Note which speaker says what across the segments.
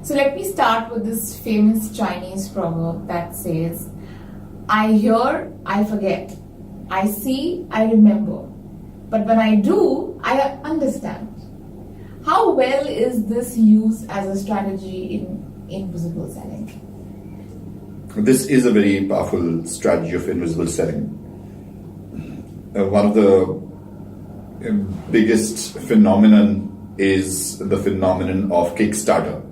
Speaker 1: So let me start with this famous Chinese proverb that says, I hear, I forget. I see, I remember. But when I do, I understand. How well is this used as a strategy in invisible selling?
Speaker 2: This is a very powerful strategy of invisible selling. One of the biggest phenomenon is the phenomenon of Kickstarter.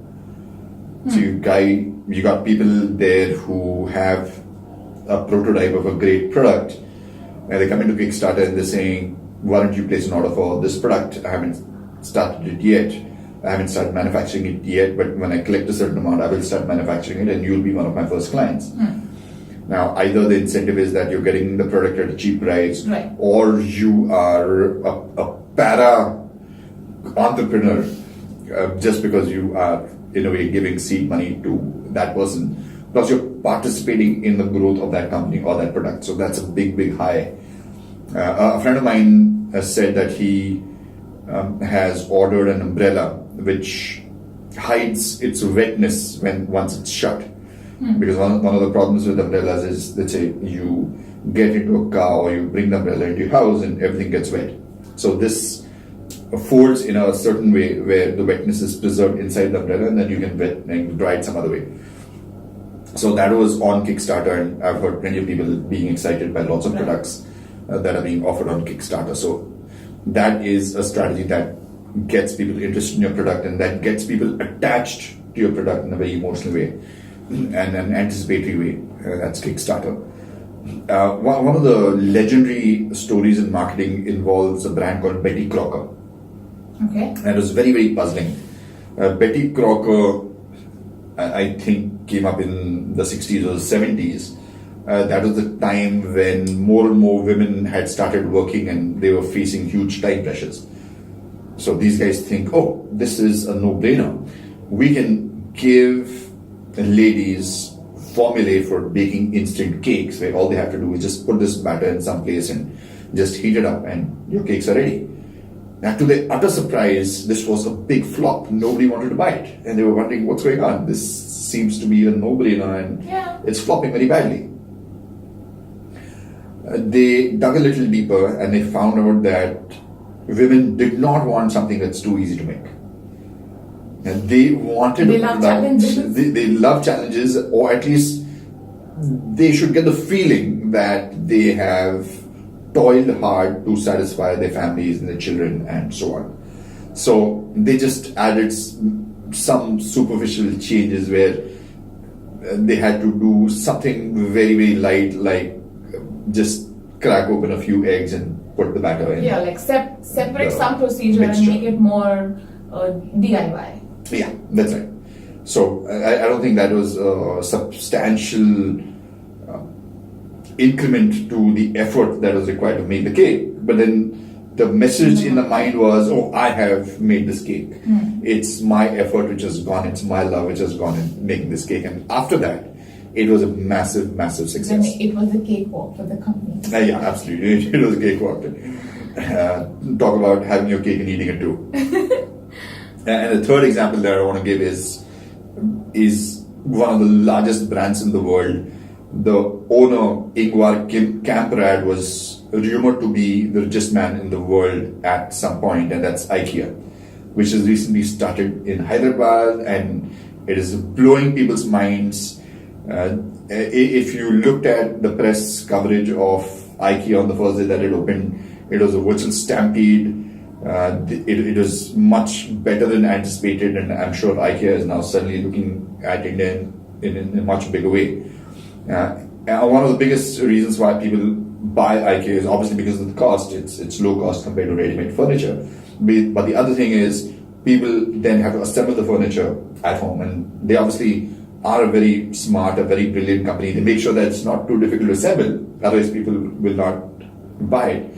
Speaker 2: So you got people there who have a prototype of a great product, and they come into Kickstarter and they're saying, why don't you place an order for this product? I haven't started it yet. I haven't started manufacturing it yet, but when I collect a certain amount, I will start manufacturing it and you'll be one of my first clients. Now, either the incentive is that you're getting the product at a cheap price,
Speaker 1: right,
Speaker 2: or you are a para entrepreneur just because you are, in a way, giving seed money to that person. Plus, you're participating in the growth of that company or that product. So that's a big, big high. A friend of mine has said that he has ordered an umbrella which hides its wetness once it's shut. Because one of the problems with umbrellas is, let's say you get into a car or you bring the umbrella into your house and everything gets wet. So this folds in a certain way where the wetness is preserved inside the umbrella and then you can wet and dry it some other way. So that was on Kickstarter, and I've heard plenty of people being excited by lots of products that are being offered on Kickstarter. So that is a strategy that gets people interested in your product and that gets people attached to your product in a very emotional way and an anticipatory way. That's Kickstarter. One of the legendary stories in marketing involves a brand called Betty Crocker.
Speaker 1: Okay.
Speaker 2: And it was very, very puzzling. Betty Crocker, I think, came up in the 60s or 70s. That was the time when more and more women had started working and they were facing huge time pressures. So these guys think, oh, this is a no-brainer. We can give ladies formulae for baking instant cakes where all they have to do is just put this batter in some place and just heat it up and your cakes are ready. Now, to their utter surprise, this was a big flop. Nobody wanted to buy it. And they were wondering, what's going on? This seems to be a no-brainer and it's flopping very badly. They dug a little deeper and they found out that women did not want something that's too easy to make. And they wanted
Speaker 1: they love challenges.
Speaker 2: They love challenges, or at least they should get the feeling that they have toiled hard to satisfy their families and their children and so on. So they just added some superficial changes where they had to do something very, very light, like just crack open a few eggs and put the batter in.
Speaker 1: Yeah, like separate some procedure mixture and make it more DIY.
Speaker 2: Yeah, that's right. So I don't think that was a substantial increment to the effort that was required to make the cake. But then the message in the mind was, oh, I have made this cake. It's my effort which has gone, it's my love which has gone in making this cake. And after that, it was a massive, massive success.
Speaker 1: And it was a cakewalk for the company.
Speaker 2: Yeah, absolutely. It was a cakewalk. Talk about having your cake and eating it too. And the third example that I want to give is one of the largest brands in the world. The owner, Ingvar Kamprad, was rumored to be the richest man in the world at some point, and that's IKEA, which has recently started in Hyderabad, and it is blowing people's minds. If you looked at the press coverage of IKEA on the first day that it opened, it was a virtual stampede. It was much better than anticipated, and I'm sure IKEA is now suddenly looking at India in a much bigger way. One of the biggest reasons why people buy IKEA is obviously because of the cost. It's low cost compared to ready-made furniture. But the other thing is people then have to assemble the furniture at home, and they obviously are a very smart, a very brilliant company. They make sure that it's not too difficult to assemble, otherwise people will not buy it.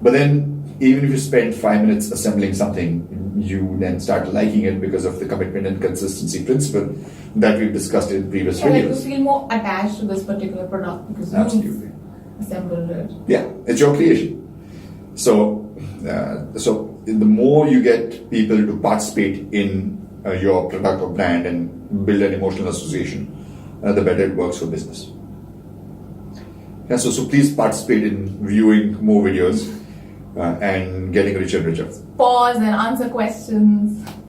Speaker 2: But then even if you spend 5 minutes assembling something, you then start liking it because of the commitment and consistency principle that we've discussed in previous videos.
Speaker 1: Like you feel more attached to this particular product because you assembled it.
Speaker 2: Yeah, it's your creation. So the more you get people to participate in your product or brand and build an emotional association, the better it works for business. Yeah, so please participate in viewing more videos and getting richer and richer.
Speaker 1: Pause and answer questions.